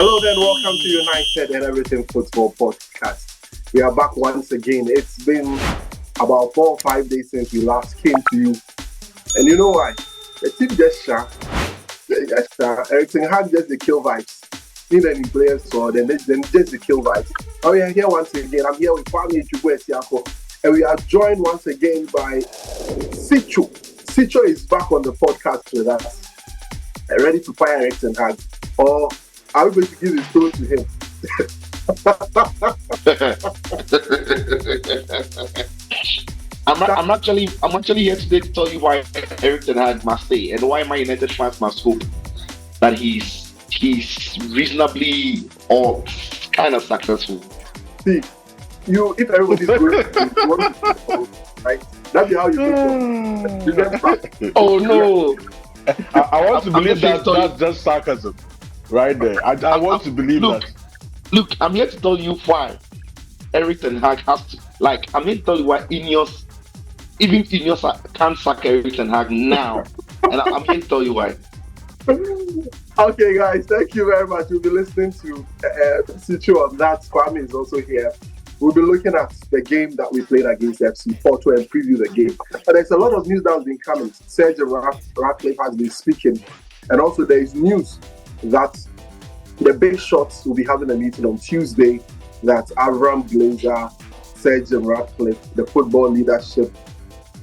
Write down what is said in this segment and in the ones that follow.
Hello then, welcome to United and Everything Football Podcast. We are back once again. It's been about 4 or 5 days since we last came to you. And you know why? The team just Erik HAG just the kill vibes. Need any players or then just the kill vibes. Oh yeah, here once again. I'm here with Kwame Chukwuetiako. And we are joined once again by Sicho. Sicho is back on the podcast with us. Ready to fire Erik HAG. Or are we going to give the story to him? I'm actually here today to tell you why Erik HAG must stay and why my United fans must hope that he's reasonably or kind of successful. See, if everybody's going right, that's how you think. Oh no! I want to believe that's just sarcasm. Right there. I want to believe that. Look, I'm here to tell you why Erik HAG has to, I'm here to tell you why INEOS can't sack Erik HAG now. And I'm here to tell you why. Okay, guys, thank you very much. We'll be listening to Sicho on that. Kwame is also here. We'll be looking at the game that we played against FC Porto and preview the game. But there's a lot of news that has been coming. Serge Ratcliffe has been speaking. And also there is news that the big shots will be having a meeting on Tuesday, that Avram Glazer, Serge Ratcliffe, the football leadership,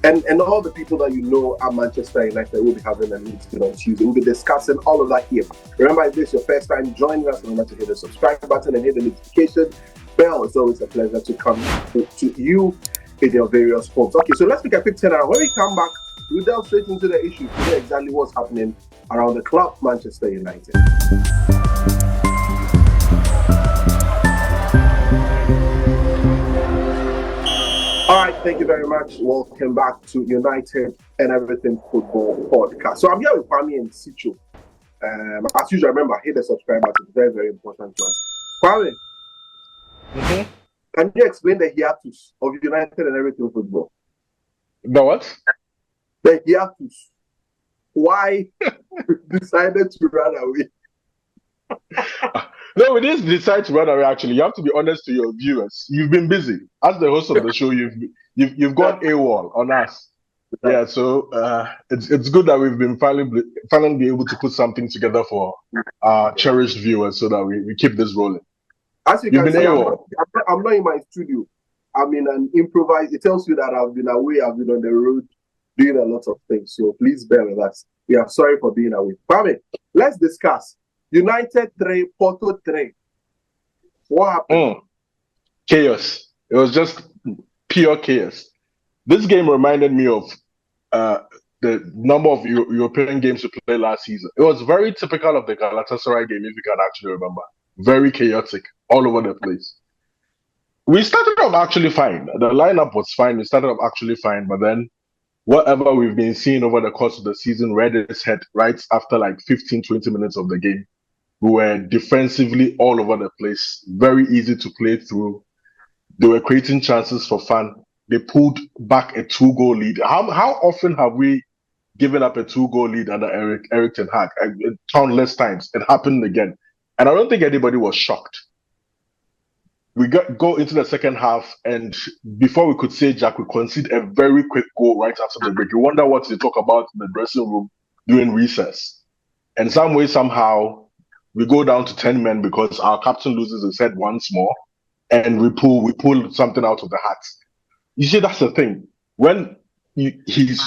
and all the people that you know at Manchester United will be having a meeting on Tuesday. We'll be discussing all of that here. Remember, if this is your first time joining us, remember to hit the subscribe button and hit the notification bell. It's always a pleasure to come to you in your various forms. Okay, so let's take a quick turnaround. When we come back, we'll delve straight into the issue to know exactly what's happening around the club, Manchester United. All right, thank you very much. Welcome back to United and Everything Football Podcast. So I'm here with Kwame and Sicho. As usual, remember, hit the subscribe button. It's very, very important to us. Kwame, can you explain the hiatus of United and Everything Football? The what? The hiatus. Why decided to run away? No, we didn't decide to run away. Actually, you have to be honest to your viewers. You've been busy as the host of the show. You've gone AWOL on us. Yeah, so it's good that we've been finally be able to put something together for our cherished viewers, so that we keep this rolling. As you can see, I'm not in my studio. I'm in an improvised. It tells you that I've been away. I've been on the road doing a lot of things. So please bear with us. We are sorry for being away. Kwame, let's discuss. United 3, Porto 3. What happened? Chaos. It was just pure chaos. This game reminded me of the number of European games we played last season. It was very typical of the Galatasaray game, if you can actually remember. Very chaotic, all over the place. We started off actually fine. The lineup was fine. We started off actually fine, but then whatever we've been seeing over the course of the season read its head right after 15, 20 minutes of the game. We were defensively all over the place, very easy to play through. They were creating chances for fun. They pulled back a 2-goal lead. How often have we given up a 2-goal lead under Erik HAG? Countless times. It happened again. And I don't think anybody was shocked. We go into the second half, and before we could say Jack, we concede a very quick goal right after the break. You wonder what they talk about in the dressing room during recess. And some way, somehow, we go down to 10 men because our captain loses his head once more, and we pull something out of the hat. You see, that's the thing. When he's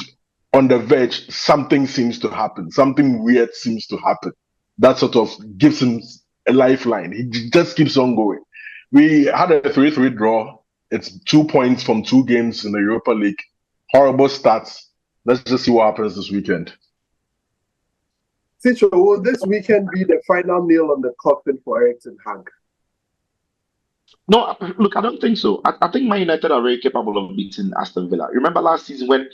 on the verge, something seems to happen. Something weird seems to happen. That sort of gives him a lifeline. He just keeps on going. We had a 3-3 draw. It's 2 points from 2 games in the Europa League. Horrible stats. Let's just see what happens this weekend. Sicho, will this weekend be the final nail on the coffin for Erik HAG? No, look, I don't think so. I think Man United are very capable of beating Aston Villa. Remember last season when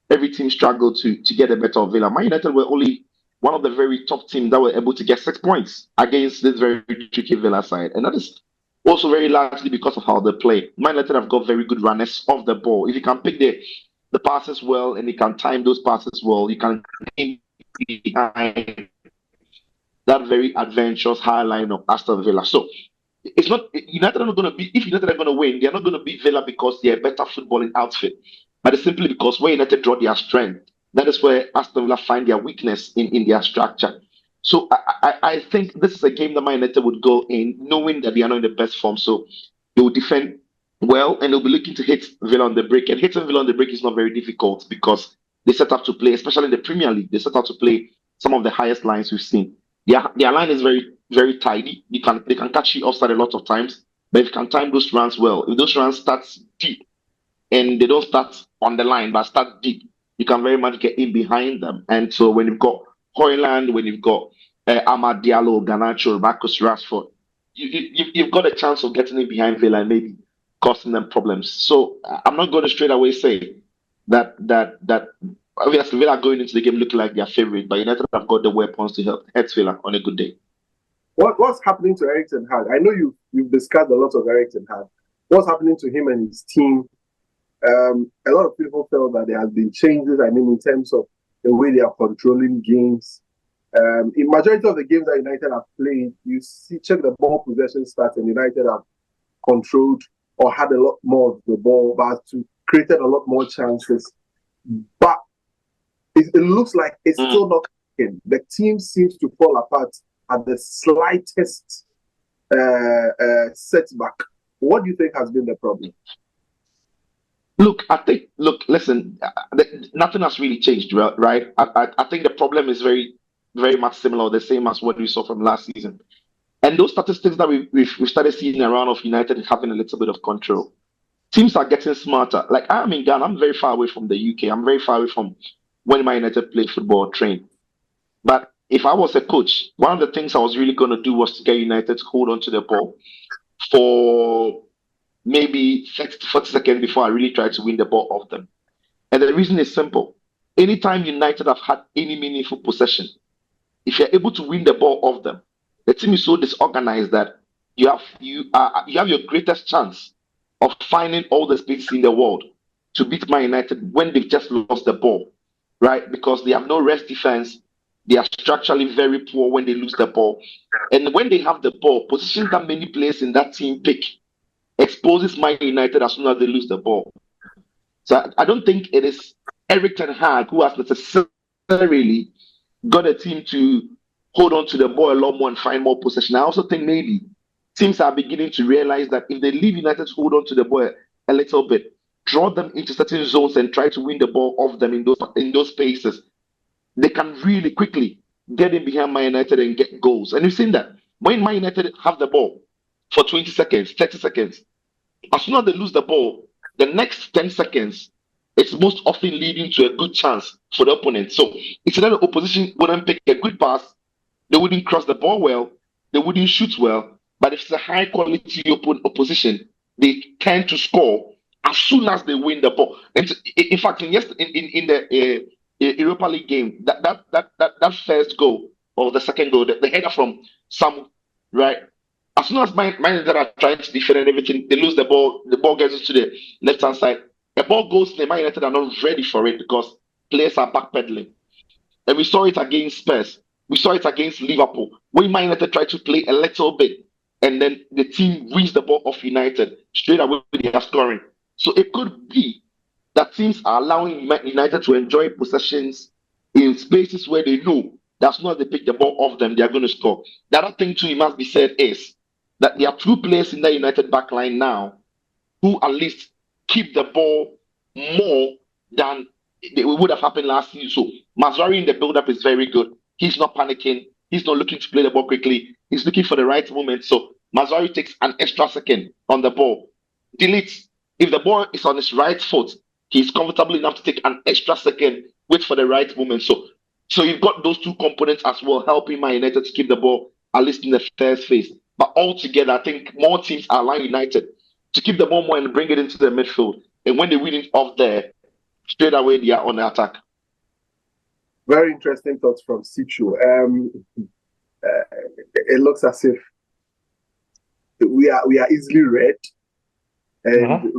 every team struggled to get the better of Villa? Man United were only one of the very top teams that were able to get 6 points against this very tricky Villa side. And that is also very largely because of how they play. Man United have got very good runners off the ball. If you can pick the passes well and you can time those passes well, you can aim behind that very adventurous high line of Aston Villa. So it's not United are not going to be if United are going to win, they're not going to beat Villa because they're a better footballing outfit, but it's simply because where United draw their strength, that is where Aston Villa find their weakness in their structure. So I think this is a game that Man United would go in knowing that they are not in the best form. So they will defend well and they'll be looking to hit Villa on the break. And hitting Villa on the break is not very difficult because they set up to play, especially in the Premier League, they set up to play some of the highest lines we've seen. Their line is very, very tidy. They can catch you offside a lot of times, but if you can time those runs well, if those runs start deep and they don't start on the line but start deep, you can very much get in behind them. And so when you've got Hoyland, when you've got Amad Diallo, Garnacho, Marcus Rashford, you've got a chance of getting in behind Villa and maybe causing them problems. So I'm not going to straight away say that obviously Villa are going into the game looking like their favorite, but United have got the weapons to help head Villa on a good day. What's happening to Erik Ten Hag? I know you've discussed a lot of Erik Ten Hag. What's happening to him and his team? A lot of people felt that there has been changes. I mean, in terms of the way they are controlling games. In majority of the games that United have played, check the ball possession stats, and United have controlled or had a lot more of the ball, but created a lot more chances. But it looks like it's still not clicking. The team seems to fall apart at the slightest setback. What do you think has been the problem? Listen, nothing has really changed, right? I think the problem is very, very much similar, the same as what we saw from last season. And those statistics that we've started seeing around of United having a little bit of control. Teams are getting smarter. Like I'm in Ghana, I'm very far away from the UK. I'm very far away from when Man United played football or trained. But if I was a coach, one of the things I was really going to do was to get United to hold on to the ball for maybe 30 to 40 seconds before I really try to win the ball off them. And the reason is simple. Anytime United have had any meaningful possession, if you're able to win the ball off them, the team is so disorganized that you have your greatest chance of finding all the space in the world to beat Man United when they've just lost the ball, right? Because they have no rest defense. They are structurally very poor when they lose the ball. And when they have the ball, positions that many players in that team pick exposes Man United as soon as they lose the ball. So I don't think it is Erik Ten Hag who has necessarily got a team to hold on to the ball a lot more and find more possession. I also think maybe teams are beginning to realize that if they leave United to hold on to the ball a little bit, draw them into certain zones and try to win the ball off them in those spaces, they can really quickly get in behind Man United and get goals. And you've seen that when Man United have the ball for 20 seconds, 30 seconds, as soon as they lose the ball, the next 10 seconds, it's most often leading to a good chance for the opponent. So it's that the opposition wouldn't pick a good pass, they wouldn't cross the ball well, they wouldn't shoot well. But if it's a high quality opposition, they tend to score as soon as they win the ball. And in fact, in the Europa League game, that first goal or the second goal, the header from Samu, right? As soon as Man United are trying to defend and everything, they lose the ball gets to the left hand side. The ball goes to the Man United are not ready for it because players are backpedaling. And we saw it against Spurs. We saw it against Liverpool. When Man United tried to play a little bit, and then the team wins the ball off United, straight away they are scoring. So it could be that teams are allowing United to enjoy possessions in spaces where they know that as soon as they pick the ball off them, they are going to score. The other thing too, it must be said, is that there are two players in the United backline now who at least keep the ball more than it would have happened last season. So Mazraoui in the build-up is very good. He's not panicking. He's not looking to play the ball quickly. He's looking for the right moment. So Mazraoui takes an extra second on the ball. Deletes. If the ball is on his right foot, he's comfortable enough to take an extra second, wait for the right moment. So you've got those two components as well, helping Man United to keep the ball at least in the first phase. But altogether, I think more teams are allowing United to keep the ball more and bring it into the midfield. And when they win it off there, straight away they are on the attack. Very interesting thoughts from Sichu. It looks as if we are easily read, and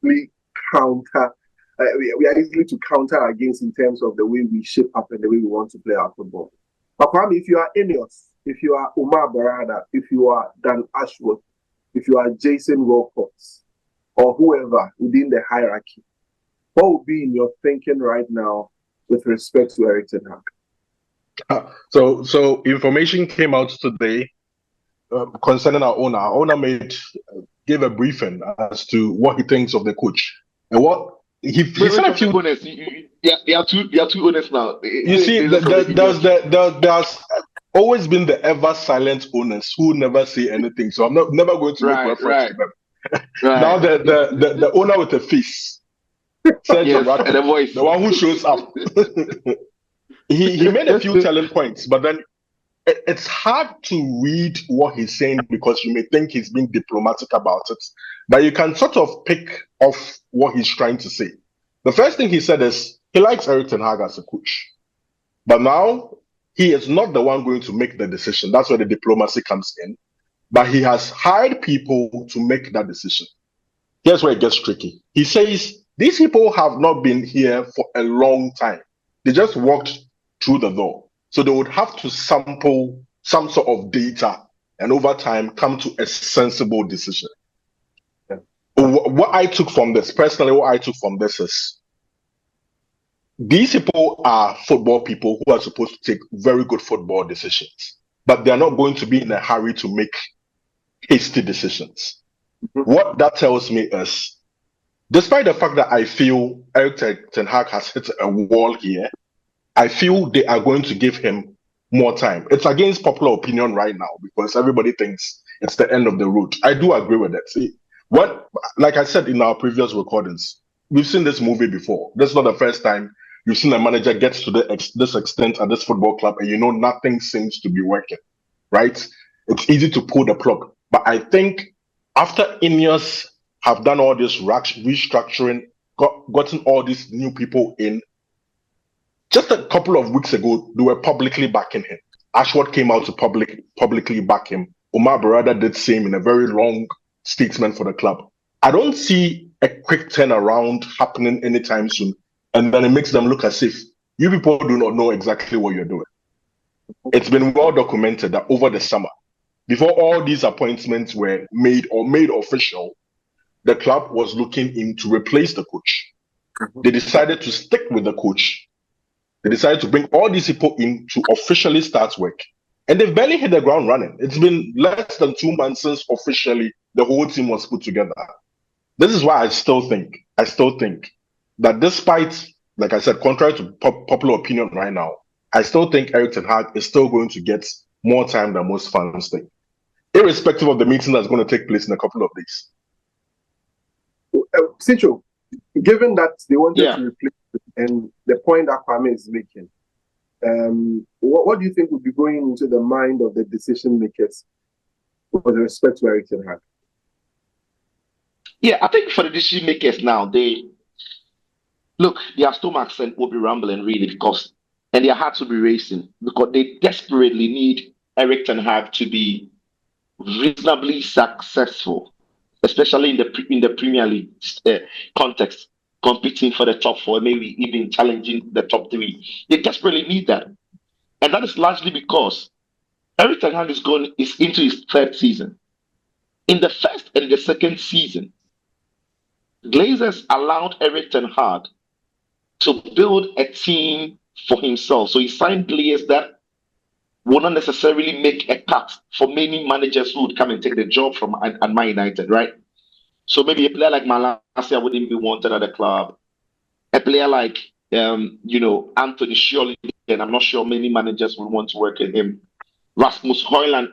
we counter. We are easily to counter against in terms of the way we shape up and the way we want to play our football. But Kwame, if you are INEOS, if you are Umar Barada, if you are Dan Ashworth, if you are Jason Wilcox, or whoever within the hierarchy, what would be in your thinking right now with respect to Erik ten Hag? So information came out today concerning our owner. Our owner gave a briefing as to what he thinks of the coach and what he said a few. Honest, you are too honest now. You see, there's always been the ever silent owners who never say anything. So I'm never going to make reference to them. Now the owner with the face, Sergio Ratto, and the voice, the one who shows up. he made a few telling points, but then it's hard to read what he's saying because you may think he's being diplomatic about it, but you can sort of pick off what he's trying to say. The first thing he said is he likes Erik ten Hag as a coach, but now he is not the one going to make the decision. That's where the diplomacy comes in. But he has hired people to make that decision. Here's where it gets tricky. He says these people have not been here for a long time. They just walked through the door. So they would have to sample some sort of data and over time come to a sensible decision. Yeah. What I took from this is these people are football people who are supposed to take very good football decisions, but they're not going to be in a hurry to make hasty decisions. Mm-hmm. What that tells me is, despite the fact that I feel Erik ten Hag has hit a wall here, I feel they are going to give him more time. It's against popular opinion right now because everybody thinks it's the end of the road. I do agree with that. See, like I said in our previous recordings, we've seen this movie before. This is not the first time you've seen a manager gets to this extent at this football club and nothing seems to be working, right? It's easy to pull the plug. But I think after INEOS have done all this restructuring, gotten all these new people in, just a couple of weeks ago, they were publicly backing him. Ashworth came out to publicly back him. Omar Barada did same in a very long statement for the club. I don't see a quick turnaround happening anytime soon. And then it makes them look as if you people do not know exactly what you're doing. It's been well documented that over the summer, before all these appointments were made official, the club was looking in to replace the coach. They decided to stick with the coach. They decided to bring all these people in to officially start work. And they've barely hit the ground running. It's been less than 2 months since officially the whole team was put together. This is why I still think that despite, like I said, contrary to popular opinion right now, I still think Erik ten Hag is still going to get more time than most fans think, irrespective of the meeting that's going to take place in a couple of days. Sicho, given that they wanted to replace it, and the point that Kwame is making, what do you think would be going into the mind of the decision makers with respect to Erik ten Hag? Yeah, I think for the decision makers now, their stomachs will be rumbling really and their hearts will be racing because they desperately need Erik ten Hag to be reasonably successful, especially in the Premier League context, competing for the top 4, maybe even challenging the top 3. They desperately need that. And that is largely because Erik ten Hag is into his 3rd season. In the first and the second season, Glazers allowed Erik ten Hag to build a team for himself. So he signed players that will not necessarily make a cut for many managers who would come and take the job from at Man United, right? So maybe a player like Malacia wouldn't be wanted at the club. A player like Anthony surely, and I'm not sure many managers would want to work with him. Rasmus Højlund,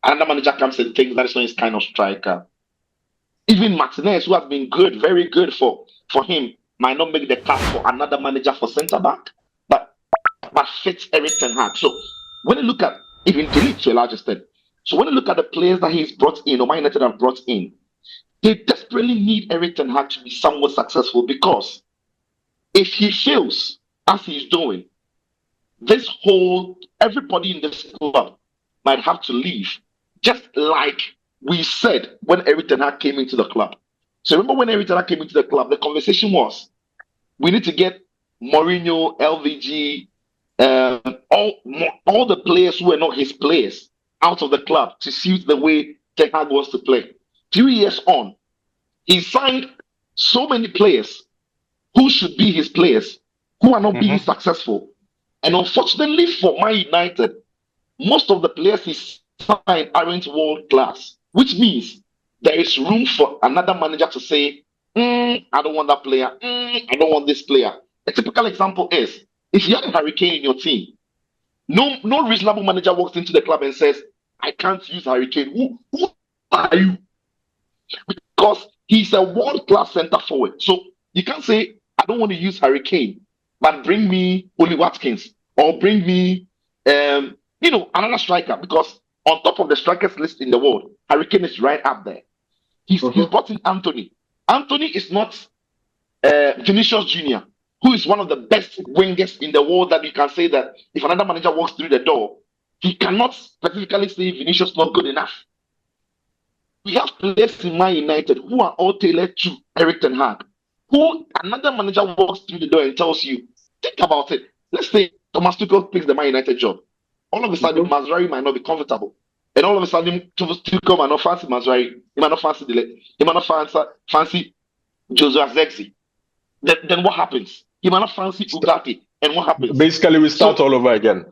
another manager comes and thinks that is not his kind of striker. Even Martinez, who has been good, very good for him, might not make the cut for another manager for centre back, but fits Erik ten Hag. So when you look at even Delete to a large extent, so when you look at the players that he's brought in or Man United have brought in, they desperately need Erik ten Hag to be somewhat successful because if he fails as he's doing, everybody in this club might have to leave, just like we said when Erik ten Hag came into the club. So remember when Erik ten Hag came into the club, the conversation was, we need to get Mourinho, LVG, all the players who were not his players out of the club to suit the way Ten Hag wants to play. 2 years on, he signed so many players who should be his players, who are not being successful. And unfortunately for Man United, most of the players he signed aren't world class, which means there is room for another manager to say, I don't want that player, I don't want this player. A typical example is if you have a Harry Kane in your team, no reasonable manager walks into the club and says, I can't use Harry Kane. Who are you? Because he's a world-class centre forward. So you can't say, I don't want to use Harry Kane, but bring me Oli Watkins or bring me another striker, because on top of the strikers list in the world, Harry Kane is right up there. He's brought in Anthony. Anthony is not Vinicius Jr., who is one of the best wingers in the world, that you can say that if another manager walks through the door, he cannot specifically say Vinicius not good enough. We have players in Man United who are all tailored to Erik ten Hag, who another manager walks through the door and tells you, think about it. Let's say Thomas Tuchel picks the Man United job. All of a sudden, Mazraoui might not be comfortable. And all of a sudden, Tuchel might not fancy Mazraoui. He might not fancy Dele. He might not fancy Joshua Zexi. Then what happens? He might not fancy Ugarte. And what happens? Basically, we start all over again.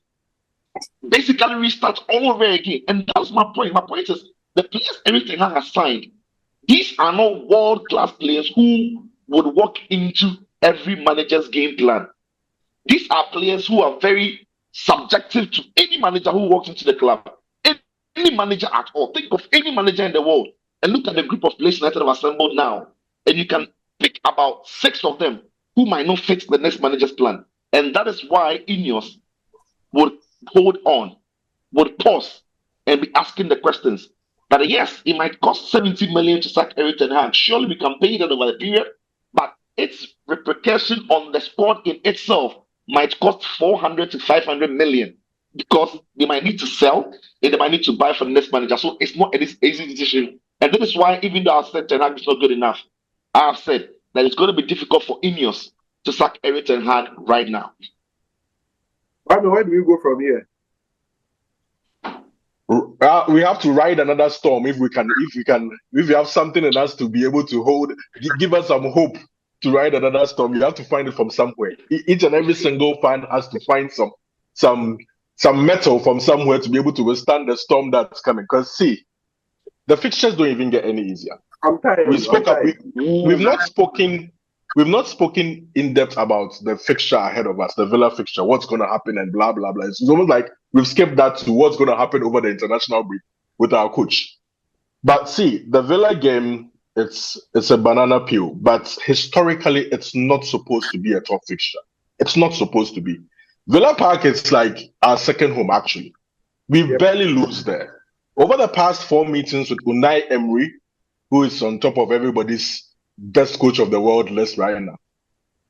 Basically, we start all over again. And that's my point. My point is, the players Erik ten Hag has signed, these are not world-class players who would walk into every manager's game plan. These are players who are very subjective to any manager who walks into the club. Any manager at all. Think of any manager in the world and look at the group of players United have assembled now. And you can pick about 6 of them who might not fit the next manager's plan. And that is why INEOS would hold on, would pause, and be asking the questions. That yes, it might cost 70 million to sack Erik ten Hag. Surely we can pay that over the period, but its repercussion on the squad in itself might cost 400 to 500 million, because they might need to sell and they might need to buy for the next manager. So it's not an easy decision. And that is why, even though I've said ten Hag is not good enough, I have said that it's going to be difficult for INEOS to sack Erik ten Hag right now. Where do we go from here? We have to ride another storm if we have something in us to be able to hold, give us some hope to ride another storm. You have to find it from somewhere. Each and every single fan has to find some metal from somewhere to be able to withstand the storm that's coming. Because see, the fixtures don't even get any easier. I'm tired. We've not spoken in depth about the fixture ahead of us, the Villa fixture, what's going to happen, and blah blah blah. It's almost like we've skipped that to what's going to happen over the international break with our coach. But see, the Villa game, it's a banana peel. But historically, it's not supposed to be a top fixture. It's not supposed to be. Villa Park is like our second home, actually. We barely lose there. Over the past 4 meetings with Unai Emery, who is on top of everybody's best coach of the world list right now,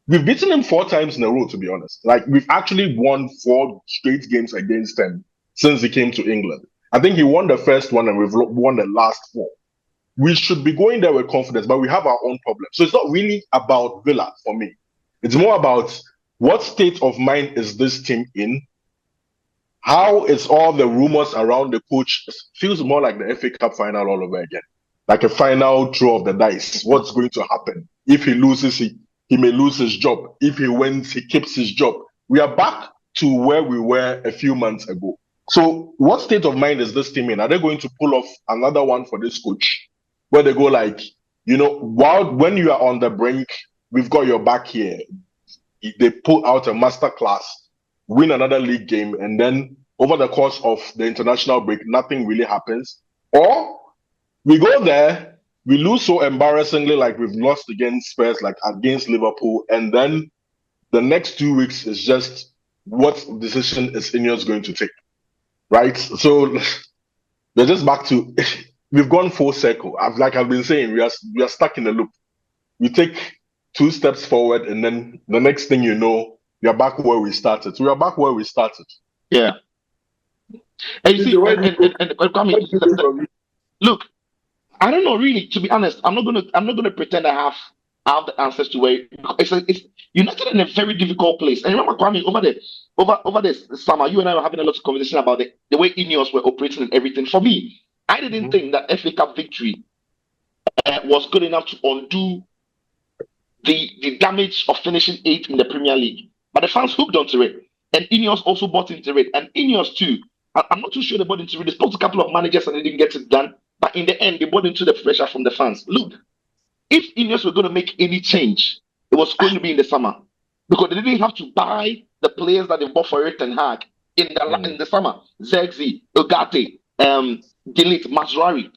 we've beaten him 4 times in a row, to be honest. Like, we've actually won 4 straight games against him since he came to England. I think he won the first one and we've won the last 4. We should be going there with confidence, but we have our own problems. So it's not really about Villa for me. It's more about what state of mind is this team in? How is all the rumors around the coach? It feels more like the FA Cup final all over again. Like a final throw of the dice. What's going to happen? If he loses, he may lose his job. If he wins, he keeps his job. We are back to where we were a few months ago. So what state of mind is this team in? Are they going to pull off another one for this coach? Where they go like, when you are on the brink, we've got your back here. They pull out a masterclass, win another league game, and then over the course of the international break, nothing really happens. Or we go there, we lose so embarrassingly, like we've lost against Spurs, like against Liverpool, and then the next 2 weeks is just what decision is INEOS going to take, right? So we're just back to, we've gone full circle. I've been saying, we are stuck in a loop. We take 2 steps forward, and then the next thing you know, you're back where we started. So we are back where we started. Yeah. And you see, Kwame, look, I don't know really. To be honest, I'm not gonna pretend I have have the answers to where it's United in a very difficult place. And remember, Kwame, over this summer, you and I were having a lot of conversation about the way INEOS were operating and everything. For me, I didn't think that FA Cup victory was good enough to undo the damage of finishing 8th in the Premier League. But the fans hooked onto it. And INEOS also bought into it. And INEOS too, I'm not too sure they bought into it. They spoke to a couple of managers and they didn't get it done. But in the end, they bought into the pressure from the fans. Look, if INEOS were going to make any change, it was going to be in the summer. Because they didn't have to buy the players that they bought for Erik and HAG in the summer. Zegzi, Ugarte, Delete, Mazrari.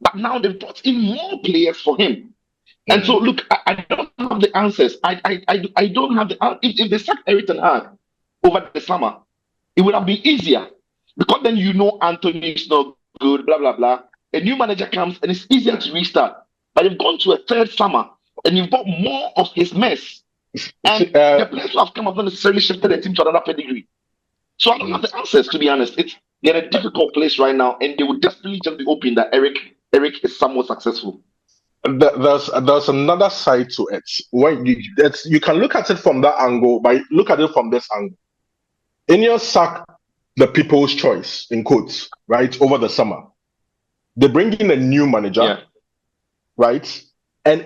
But now they've brought in more players for him. And so, look, I don't have the answers. I don't have the if they sacked Erik and HAG over the summer, it would have been easier. Because then Anthony is not good, blah, blah, blah. A new manager comes and it's easier to restart. But you've gone to a third summer and you've got more of his mess. And the players who have come have not necessarily shifted the team to another pedigree. So I don't have the answers, to be honest. They're in a difficult place right now, and they would definitely just be hoping that Erik is somewhat successful. There's another side to it. When you can look at it from that angle, but look at it from this angle. INEOS sack the people's choice, in quotes, right, over the summer. They bring in a new manager, right? And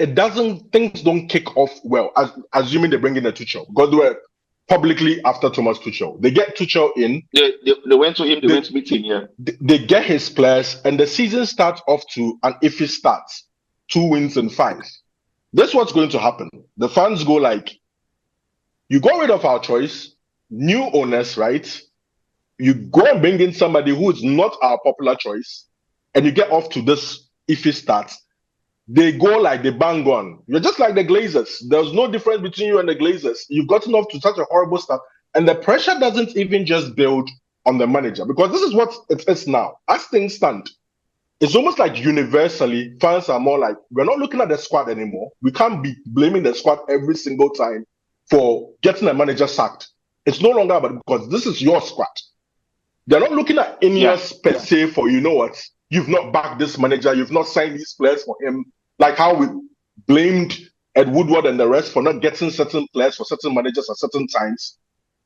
things don't kick off well, assuming they bring in a Tuchel. Because they were publicly after Thomas Tuchel. They get Tuchel in. They went to him, they went to meet him, They get his players, and the season starts off to an iffy start. 2 wins and 5. That's what's going to happen. The fans go like, you got rid of our choice, new owners, right? You go and bring in somebody who is not our popular choice, and you get off to this iffy start. They go like they bang on. You're just like the Glazers. There's no difference between you and the Glazers. You've gotten off to such a horrible start, and the pressure doesn't even just build on the manager, because this is what it is now. As things stand, it's almost like universally fans are more like, we're not looking at the squad anymore. We can't be blaming the squad every single time for getting a manager sacked. It's no longer about it, because this is your squad. They're not looking at INEOS per se for, you know what, you've not backed this manager, you've not signed these players for him. Like how we blamed Ed Woodward and the rest for not getting certain players for certain managers at certain times.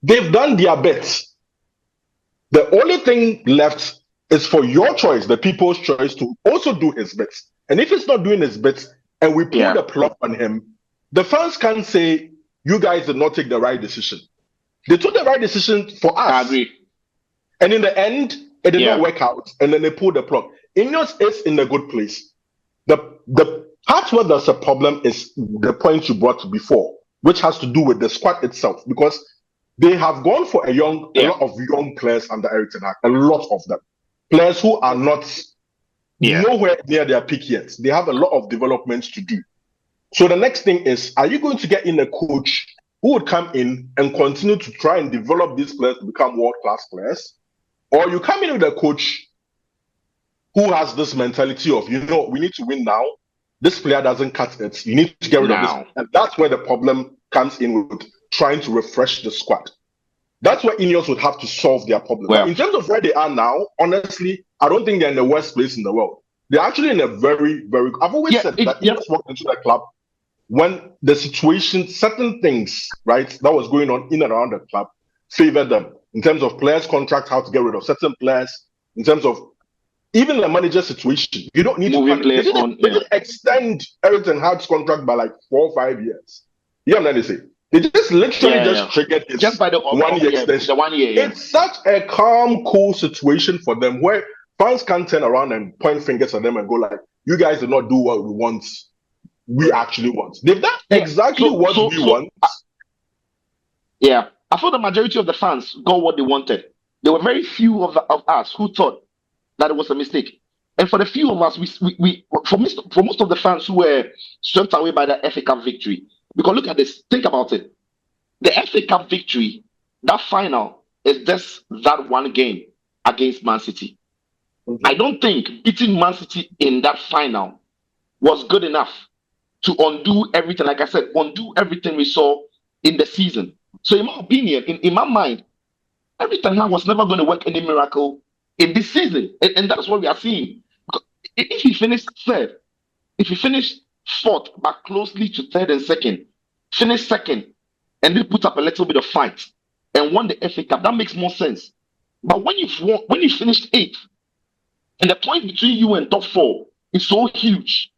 They've done their bits. The only thing left is for your choice, the people's choice, to also do his bits. And if he's not doing his bits and we pull the plug on him, the fans can't say, you guys did not take the right decision. They took the right decision for us. I agree. And in the end, it did not work out. And then they pulled the plug. INEOS is in a good place. The part where there's a problem is the point you brought before, which has to do with the squad itself. Because they have gone for a lot of young players under Erik ten Hag, a lot of them. Players who are not nowhere near their peak yet. They have a lot of developments to do. So the next thing is, are you going to get in a coach who would come in and continue to try and develop these players to become world-class players? Or you come in with a coach who has this mentality of, we need to win now. This player doesn't cut it. You need to get rid of this. And that's where the problem comes in with trying to refresh the squad. That's where INEOS would have to solve their problem. Well, in terms of where they are now, honestly, I don't think they're in the worst place in the world. They're actually in a very, very... I've always said that INEOS walked into the club when the situation, certain things, right, that was going on in and around the club, favored them. In terms of players' contract, how to get rid of certain players, in terms of even the manager situation. You don't need to... They didn't extend Erik ten Hag's contract by like 4 or 5 years. You know what I'm saying? They just literally triggered his just by the 1 year extension. The 1 year. It's such a calm, cool situation for them where fans can't turn around and point fingers at them and go like, you guys did not do what we actually want. They've done exactly what we want. I thought the majority of the fans got what they wanted. There were very few of us who thought that it was a mistake. And for the few of us, for most of the fans who were swept away by the FA Cup victory, because look at this, think about it. The FA Cup victory, that final, is just that one game against Man City. Mm-hmm. I don't think beating Man City in that final was good enough to undo everything. Like I said, undo everything we saw in the season. So in my opinion, in my mind, Erik ten Hag was never going to work any miracle in this season. And that's what we are seeing. If he finished third, if he finished fourth, but closely to third and second, finished second, and they put up a little bit of fight and won the FA Cup. That makes more sense. But when you finished eighth, and the point between you and top four is so huge,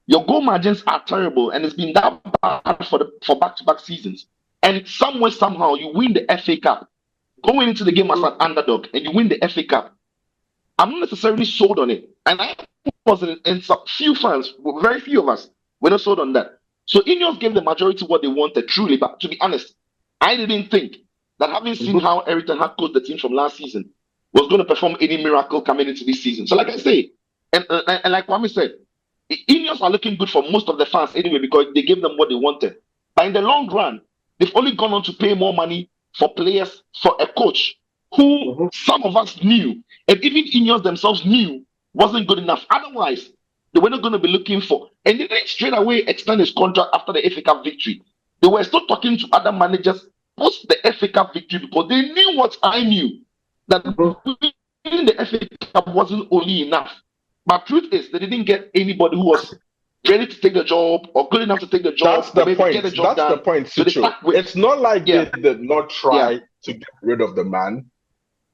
your goal margins are terrible, and it's been that bad for back-to-back seasons. And somewhere, somehow, you win the FA Cup, going into the game as an underdog, and you win the FA Cup. I'm not necessarily sold on it, and I wasn't. And some few fans, very few of us, were not sold on that. So INEOS gave the majority what they wanted, truly. But to be honest, I didn't think that having seen how Erik had coached the team from last season was going to perform any miracle coming into this season. So, like I say, and like Kwame said, INEOS are looking good for most of the fans anyway because they gave them what they wanted. But in the long run, they've only gone on to pay more money for players, for a coach who some of us knew, and even INEOS themselves knew wasn't good enough. Otherwise, they were not going to be looking for. And they didn't straight away extend his contract after the FA Cup victory. They were still talking to other managers post the FA Cup victory because they knew what I knew, that winning the FA Cup wasn't only enough. But truth is, they didn't get anybody who was ready to take the job or good enough to take the job. That's the point. That's the point, Sicho. It's not like they did not try to get rid of the man.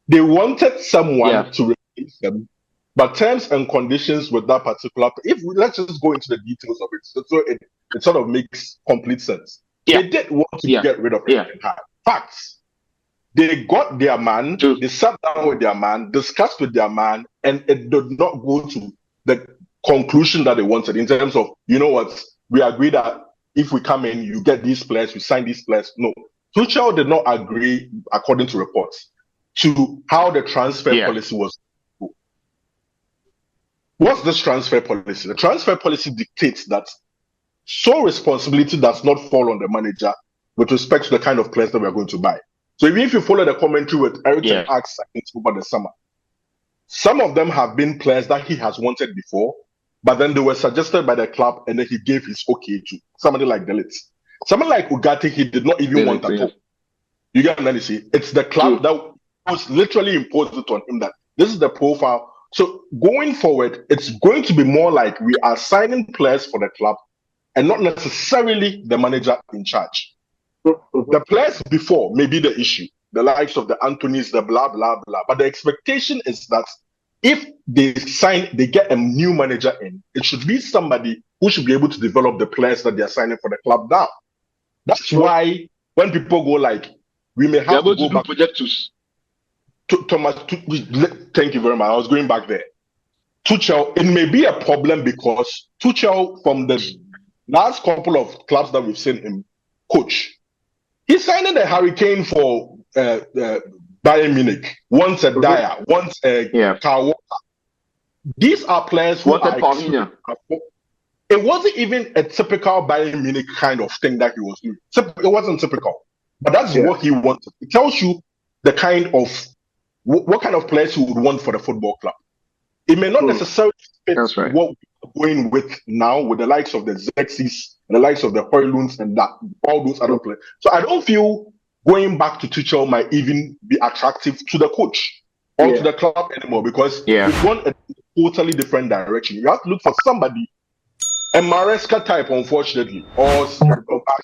They wanted someone to replace them, but terms and conditions with that particular. Let's just go into the details of it, so it sort of makes complete sense. They did want to get rid of Erik. Facts. They got their man. They sat down with their man, discussed with their man, and it did not go to the conclusion that they wanted in terms of, you know what, we agree that if we come in, you get these players, we sign these players. No. Tuchel did not agree, according to reports, to how the transfer policy was. What's this transfer policy? The transfer policy dictates that sole responsibility does not fall on the manager with respect to the kind of players that we are going to buy. So even if you follow the commentary with Erik and HAG over the summer, some of them have been players that he has wanted before, but then they were suggested by the club and then he gave his okay to somebody like Delitz. Someone like Ugarte, he did not even want at all. You get what I see? It's the club that was literally imposed it on him that this is the profile. So going forward, it's going to be more like we are signing players for the club and not necessarily the manager in charge. The players before may be the issue, the likes of the Anthonys, the blah, blah, blah. But the expectation is that if they get a new manager in, it should be somebody who should be able to develop the players that they are signing for the club now. That's why when people go like, we may have to go back. Projectus. Thomas, thank you very much. I was going back there. Tuchel, it may be a problem because Tuchel, from the last couple of clubs that we've seen him coach, he signed a Hurricane for Bayern Munich, once a Dyer, once a Kyle Walker. These are players who are. It wasn't even a typical Bayern Munich kind of thing that he was doing. It wasn't typical, but that's what he wanted. It tells you the kind of what kind of players you would want for the football club. It may not necessarily fit what we're going with now with the likes of the Zexis, the likes of the Hoyluns and all those other players. So I don't feel going back to Tuchel might even be attractive to the coach or to the club anymore because we've gone a totally different direction. You have to look for somebody, a Maresca type, unfortunately, or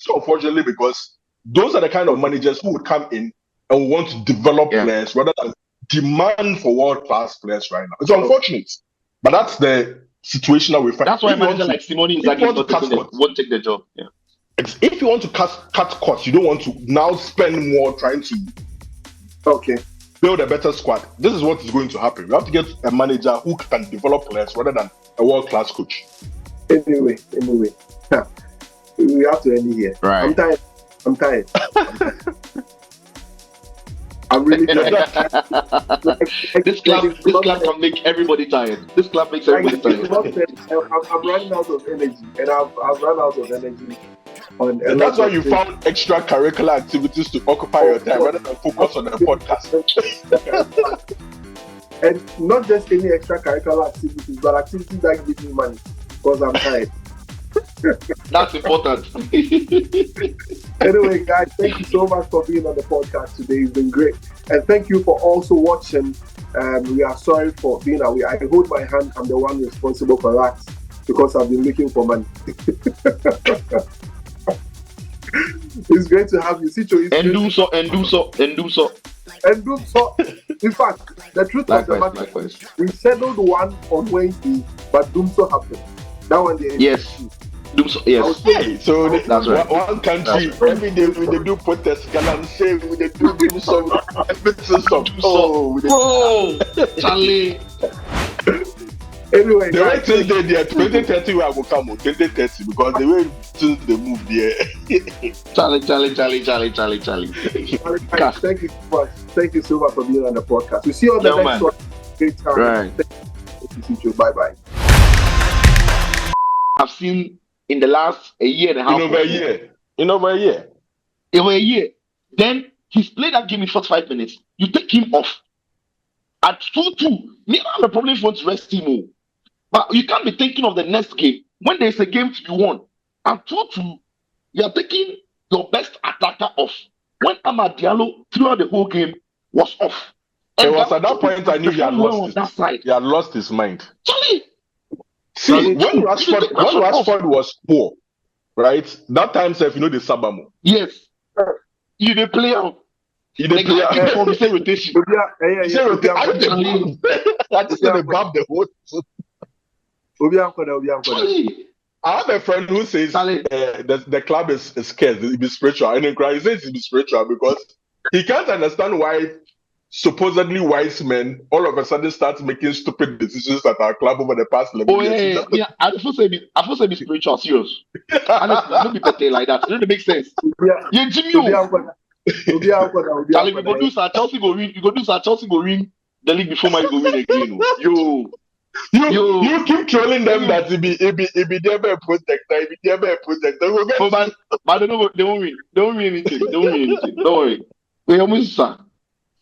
unfortunately, because those are the kind of managers who would come in and want to develop players rather than demand for world-class players right now. It's unfortunate, but that's the situation that we find. That's why a manager like Simone Inzaghi won't take the job. Yeah. If you want to cut costs, you don't want to now spend more trying to build a better squad. This is what is going to happen. You have to get a manager who can develop players rather than a world-class coach. Anyway. We have to end it here. Right. I'm tired. I'm really tired. This club can make everybody tired. This club makes everybody tired. I'm running out of energy, and I've run out of energy. And that's why you found extracurricular activities to occupy your time rather than focus on the podcast. And not just any extracurricular activities, but activities that give me money, because I'm tired. That's important. Anyway, guys, thank you so much for being on the podcast today. It's been great. And thank you for also watching. We are sorry for being away. I hold my hand. I'm the one responsible for that. because I've been looking for money. It's great to have you, Sicho. And do so. In fact, the truth of the matter, we settled one on Wednesday, but Doomso happened. That one day. Yes. Doomso, yes. Hey, so that's right. One country every day we do protest, say we do Doomso, everything stop. Oh, Charlie. Anyway, the way till there 2030 we will come 2030 because the way till they move there. Charlie. Thank you so much for being on the podcast. We see you on the next one. Great time. Right. Thank you. Bye. I've seen in the last a year and a half. Over a year. Then he's played that game in 45 minutes. You take him off. At 2-2, me I have a problem if you want to rest him. But you can't be thinking of the next game when there's a game to be won. At 2-2, you are taking your best attacker off. When Amad Diallo throughout the whole game was off. And it was at that point I knew he had lost his mind. Charlie! See, when Rashford was poor, right? That time, if you know the Sabamo. Yes. You the player. You the player. From the rotation. I just said above the whole. I have a friend who says the club is scared. It be spiritual. And he says it be spiritual because he can't understand why supposedly wise men all of a sudden start making stupid decisions at our club over the past 11 years. Yeah. I feel say be spiritual, serious. Honestly, don't be petty like that. It doesn't make sense. Yeah, Jimmy. Charlie, we go do some Chelsea go win. You go do some Chelsea go win the league before my go win again. You keep trolling them that it be never a protector. It be never a protector. But they won't win. They won't win anything. Don't worry. We almost sir.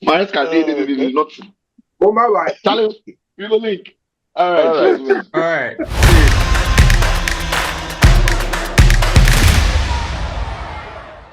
My eyes can do nothing. Oh my life. Charlie, we go link. All right. All right.